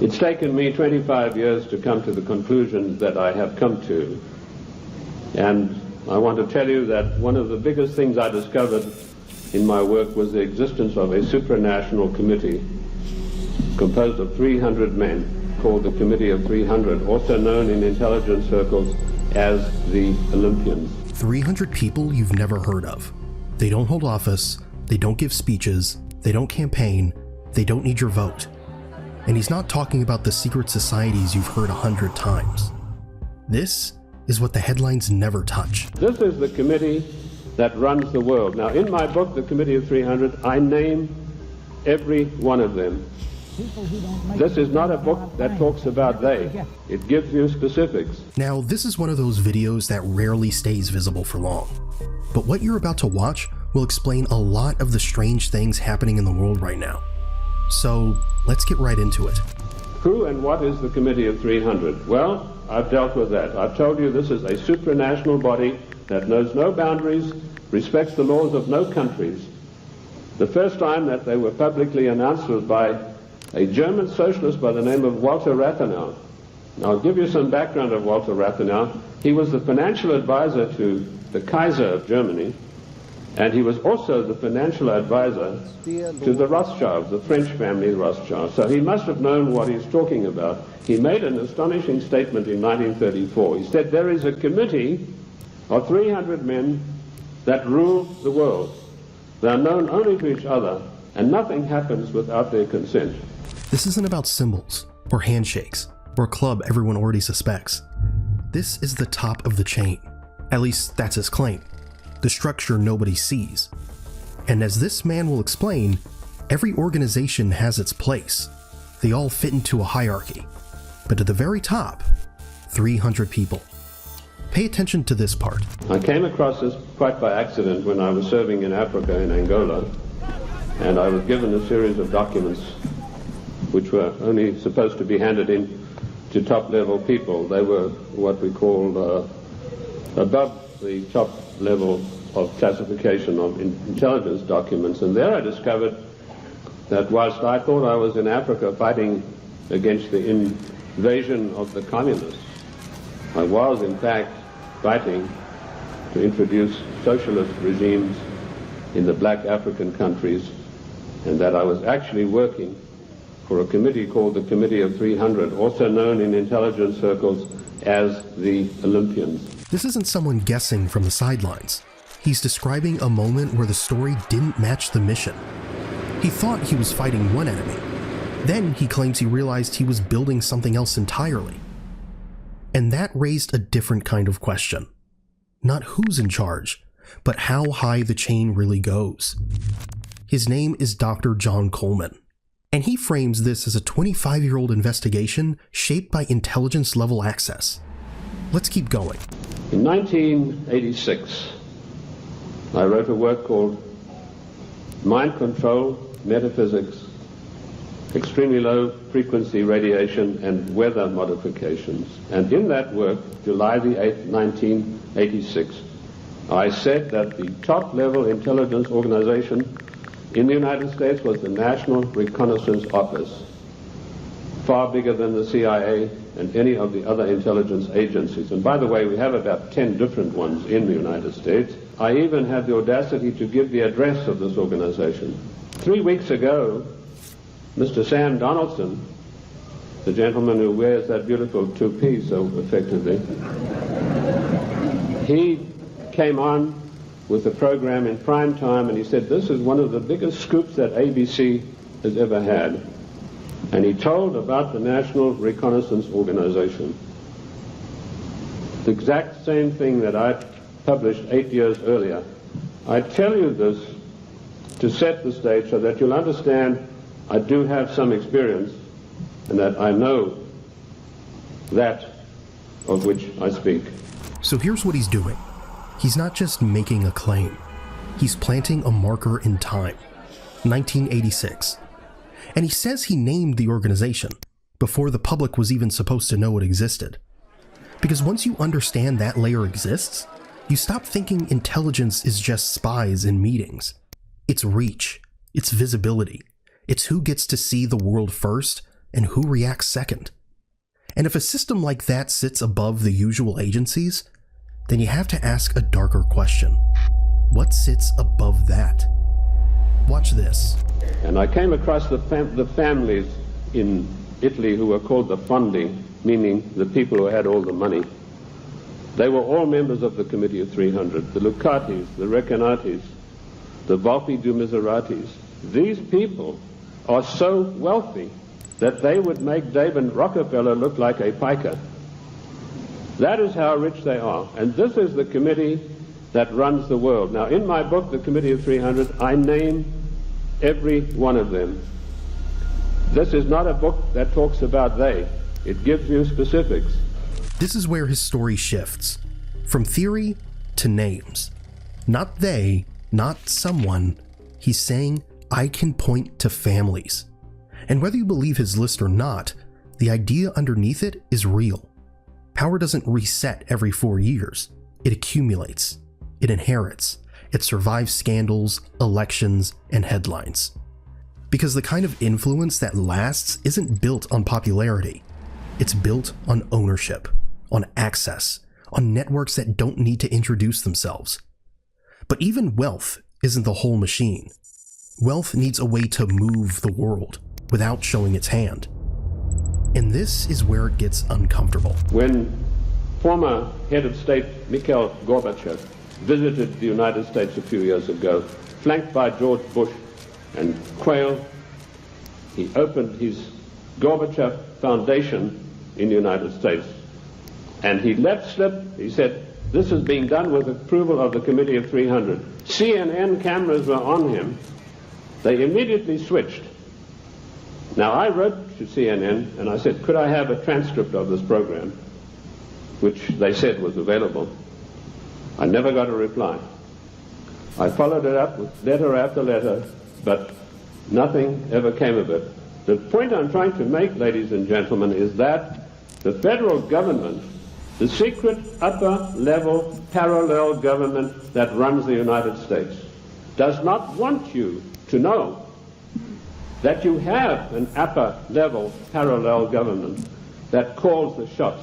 It's taken me 25 years to come to the conclusions that I have come to. And I want to tell you that one of the biggest things I discovered in my work was the existence of a supranational committee composed of 300 men called the Committee of 300, also known in intelligence circles as the Olympians. 300 people you've never heard of. They don't hold office, they don't give speeches, they don't campaign, they don't need your vote. And he's not talking about the secret societies you've heard 100 times. This is what the headlines never touch. This is the committee that runs the world. Now, in my book, The Committee of 300, I name every one of them. This is not a book that talks about they. It gives you specifics. Now, this is one of those videos that rarely stays visible for long. But what you're about to watch will explain a lot of the strange things happening in the world right now. So, let's get right into it. Who and what is the Committee of 300? Well, I've dealt with that. I've told you this is a supranational body that knows no boundaries, respects the laws of no countries. The first time that they were publicly announced was by a German socialist by the name of Walter Rathenau. Now, I'll give you some background of Walter Rathenau. He was the financial advisor to the Kaiser of Germany, and he was also the financial advisor to the Rothschilds, the French family Rothschild. So he must have known what he's talking about. He made an astonishing statement in 1934. He said, there is a committee of 300 men that rule the world. They are known only to each other, and nothing happens without their consent. This isn't about symbols, or handshakes, or a club everyone already suspects. This is the top of the chain. At least that's his claim. The structure nobody sees. And as this man will explain, every organization has its place. They all fit into a hierarchy. But at the very top, 300 people. Pay attention to this part. I came across this quite by accident when I was serving in Africa, in Angola, and I was given a series of documents which were only supposed to be handed in to top-level people. They were what we call above the top level of classification of intelligence documents. And there I discovered that whilst I thought I was in Africa fighting against the invasion of the communists, I was in fact fighting to introduce socialist regimes in the black African countries, and that I was actually working for a committee called the Committee of 300, also known in intelligence circles as the Olympians. This isn't someone guessing from the sidelines. He's describing a moment where the story didn't match the mission. He thought he was fighting one enemy. Then he claims he realized he was building something else entirely. And that raised a different kind of question. Not who's in charge, but how high the chain really goes. His name is Dr. John Coleman, and he frames this as a 25-year-old investigation shaped by intelligence-level access. Let's keep going. In 1986, I wrote a work called Mind Control, Metaphysics, Extremely Low Frequency Radiation and Weather Modifications. And in that work, July the 8th, 1986, I said that the top-level intelligence organization in the United States was the National Reconnaissance Office, far bigger than the CIA and any of the other intelligence agencies. And by the way, we have about 10 different ones in the United States. I even had the audacity to give the address of this organization. 3 weeks ago, Mr. Sam Donaldson, the gentleman who wears that beautiful toupee so effectively, he came on with the program in prime time, and he said, this is one of the biggest scoops that ABC has ever had. And he told about the National Reconnaissance Organization. The exact same thing that I published 8 years earlier. I tell you this to set the stage so that you'll understand I do have some experience and that I know that of which I speak. So here's what he's doing. He's not just making a claim. He's planting a marker in time, 1986. And he says he named the organization before the public was even supposed to know it existed. Because once you understand that layer exists, you stop thinking intelligence is just spies in meetings. It's reach, it's visibility, it's who gets to see the world first and who reacts second. And if a system like that sits above the usual agencies, then you have to ask a darker question. What sits above that? Watch this. And I came across the families in Italy who were called the Fondi, meaning the people who had all the money. They were all members of the Committee of 300, the Lucatis, the Recanatis, the Volpi du Miseratis. These people are so wealthy that they would make David Rockefeller look like a piker. That is how rich they are. And this is the committee that runs the world. Now, in my book, The Committee of 300, I name every one of them. This is not a book that talks about they. It gives you specifics. This is where his story shifts, from theory to names. Not they, not someone. He's saying, I can point to families. And whether you believe his list or not, the idea underneath it is real. Power doesn't reset every 4 years. It accumulates. It inherits. It survives scandals, elections, and headlines. Because the kind of influence that lasts isn't built on popularity. It's built on ownership, on access, on networks that don't need to introduce themselves. But even wealth isn't the whole machine. Wealth needs a way to move the world without showing its hand. And this is where it gets uncomfortable. When former head of state Mikhail Gorbachev visited the United States a few years ago, flanked by George Bush and Quayle, he opened his Gorbachev Foundation in the United States. And he let slip, he said, this is being done with approval of the Committee of 300. CNN cameras were on him. They immediately switched. Now, I wrote to CNN and I said, could I have a transcript of this program, which they said was available. I never got a reply. I followed it up with letter after letter, but nothing ever came of it. The point I'm trying to make, ladies and gentlemen, is that the federal government, the secret upper-level parallel government that runs the United States, does not want you to know that you have an upper-level parallel government that calls the shots,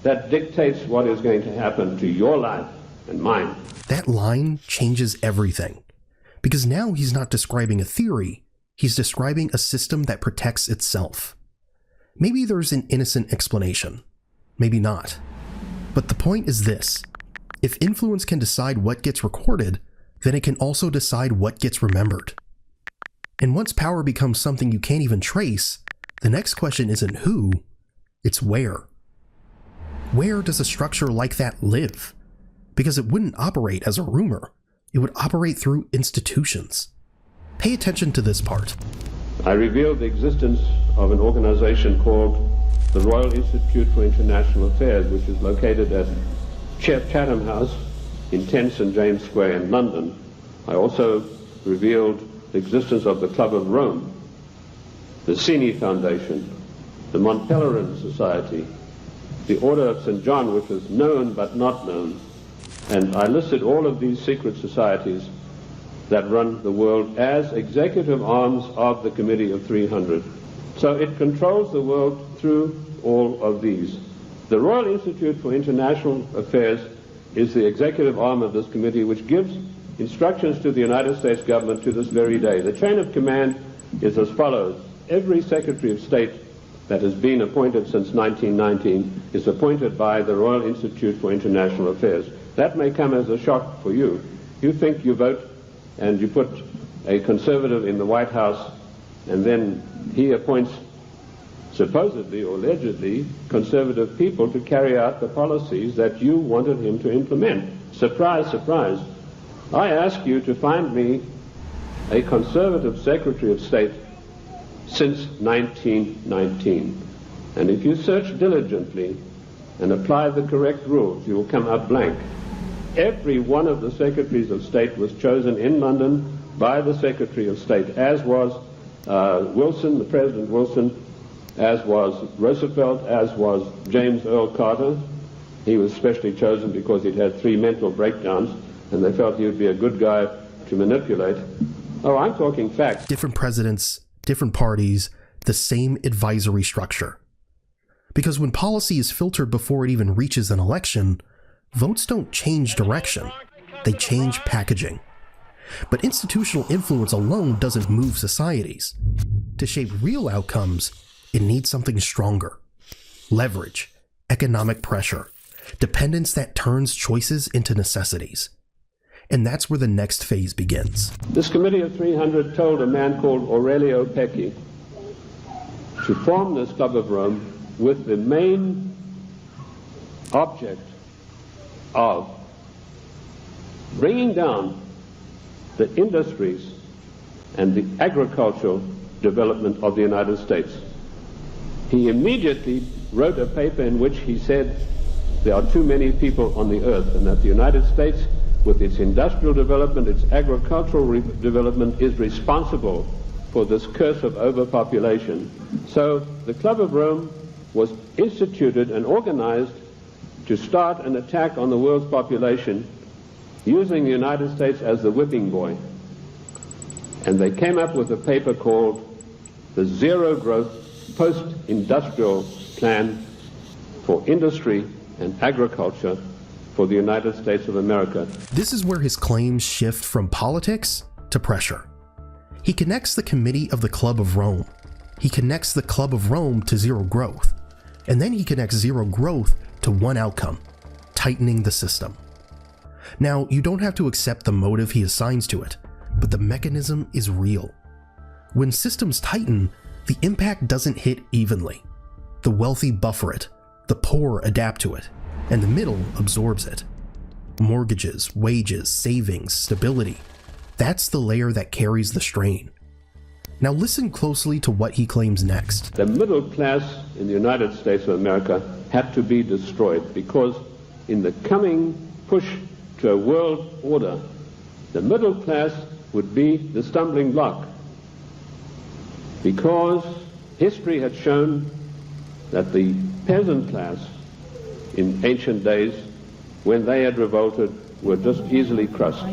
that dictates what is going to happen to your life and mine. That line changes everything, because now he's not describing a theory, he's describing a system that protects itself. Maybe there's an innocent explanation, maybe not. But the point is this: if influence can decide what gets recorded, then it can also decide what gets remembered. And once power becomes something you can't even trace, the next question isn't who, it's where. Where does a structure like that live? Because it wouldn't operate as a rumor, it would operate through institutions. Pay attention to this part. I revealed the existence of an organization called the Royal Institute for International Affairs, which is located at Chatham House in 10 St. James Square in London. I also revealed the existence of the Club of Rome, the Cini Foundation, the Mont Pelerin Society, the Order of St. John, which was known but not known. And I listed all of these secret societies that run the world as executive arms of the Committee of 300. So it controls the world through all of these. The Royal Institute for International Affairs is the executive arm of this committee, which gives instructions to the United States government to this very day. The chain of command is as follows. Every Secretary of State that has been appointed since 1919 is appointed by the Royal Institute for International Affairs. That may come as a shock for you. You think you vote and you put a conservative in the White House, and then he appoints supposedly or allegedly conservative people to carry out the policies that you wanted him to implement. Surprise, surprise. I ask you to find me a conservative Secretary of State since 1919. And if you search diligently and apply the correct rules, you will come up blank. Every one of the Secretaries of State was chosen in London by the Secretary of State, as was Wilson, the President Wilson, as was Roosevelt, as was James Earl Carter. He was specially chosen because he'd had 3 mental breakdowns, and they felt he would be a good guy to manipulate. Oh, I'm talking facts. Different presidents, different parties, the same advisory structure. Because when policy is filtered before it even reaches an election, votes don't change direction, they change packaging. But institutional influence alone doesn't move societies. To shape real outcomes, it needs something stronger. Leverage, economic pressure, dependence that turns choices into necessities. And that's where the next phase begins. This committee of 300 told a man called Aurelio Pecci to form this Club of Rome with the main object of bringing down the industries and the agricultural development of the United States. He immediately wrote a paper in which he said there are too many people on the earth and that the United States, with its industrial development, its agricultural development, is responsible for this curse of overpopulation. So the Club of Rome was instituted and organized to start an attack on the world's population using the United States as the whipping boy. And they came up with a paper called the Zero Growth Post-Industrial Plan for Industry and Agriculture for the United States of America. This is where his claims shift from politics to pressure. He connects the Committee of the Club of Rome. He connects the Club of Rome to zero growth. And then he connects zero growth to one outcome: tightening the system. Now, you don't have to accept the motive he assigns to it, but the mechanism is real. When systems tighten, the impact doesn't hit evenly. The wealthy buffer it, the poor adapt to it, and the middle absorbs it. Mortgages, wages, savings, stability. That's the layer that carries the strain. Now listen closely to what he claims next. The middle class in the United States of America had to be destroyed because in the coming push to a world order, the middle class would be the stumbling block, because history had shown that the peasant class in ancient days, when they had revolted, were just easily crushed.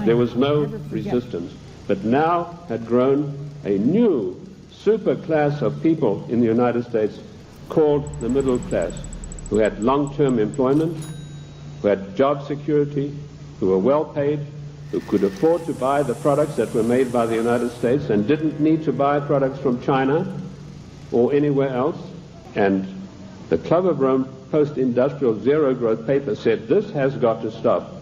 There was no resistance. But now had grown a new super class of people in the United States called the middle class, who had long-term employment, who had job security, who were well paid, who could afford to buy the products that were made by the United States and didn't need to buy products from China or anywhere else. And the Club of Rome post-industrial zero growth paper said this has got to stop.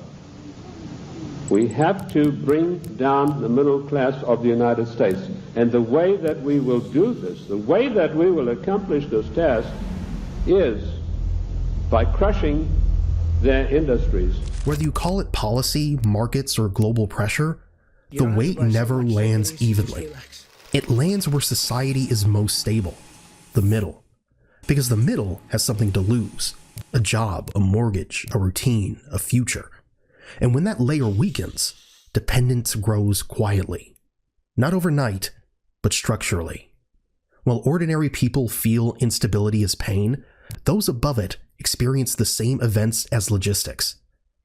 We have to bring down the middle class of the United States. And the way that we will do this, the way that we will accomplish this task, is by crushing their industries. Whether you call it policy, markets, or global pressure, the weight never lands evenly. It lands where society is most stable, the middle. Because the middle has something to lose: a job, a mortgage, a routine, a future. And when that layer weakens, dependence grows quietly. Not overnight, but structurally. While ordinary people feel instability as pain, those above it experience the same events as logistics.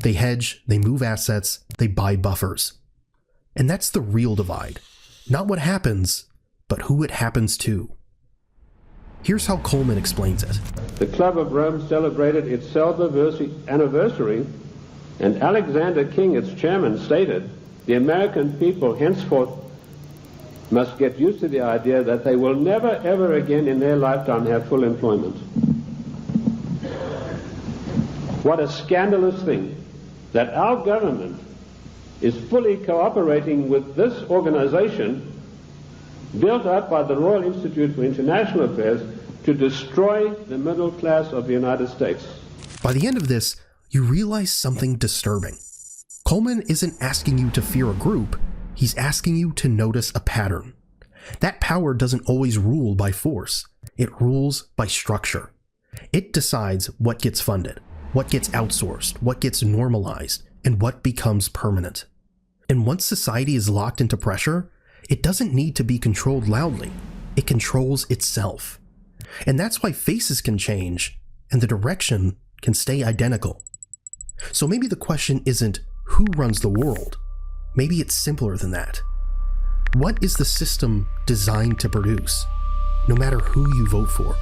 They hedge, they move assets, they buy buffers. And that's the real divide. Not what happens, but who it happens to. Here's how Coleman explains it. The Club of Rome celebrated its cell-diversity anniversary, and Alexander King, its chairman, stated, the American people henceforth must get used to the idea that they will never ever again in their lifetime have full employment. What a scandalous thing that our government is fully cooperating with this organization built up by the Royal Institute for International Affairs to destroy the middle class of the United States. By the end of this, you realize something disturbing. Coleman isn't asking you to fear a group, he's asking you to notice a pattern. That power doesn't always rule by force, it rules by structure. It decides what gets funded, what gets outsourced, what gets normalized, and what becomes permanent. And once society is locked into pressure, it doesn't need to be controlled loudly, it controls itself. And that's why faces can change, and the direction can stay identical. So maybe the question isn't who runs the world, maybe it's simpler than that. What is the system designed to produce? no matter who you vote for.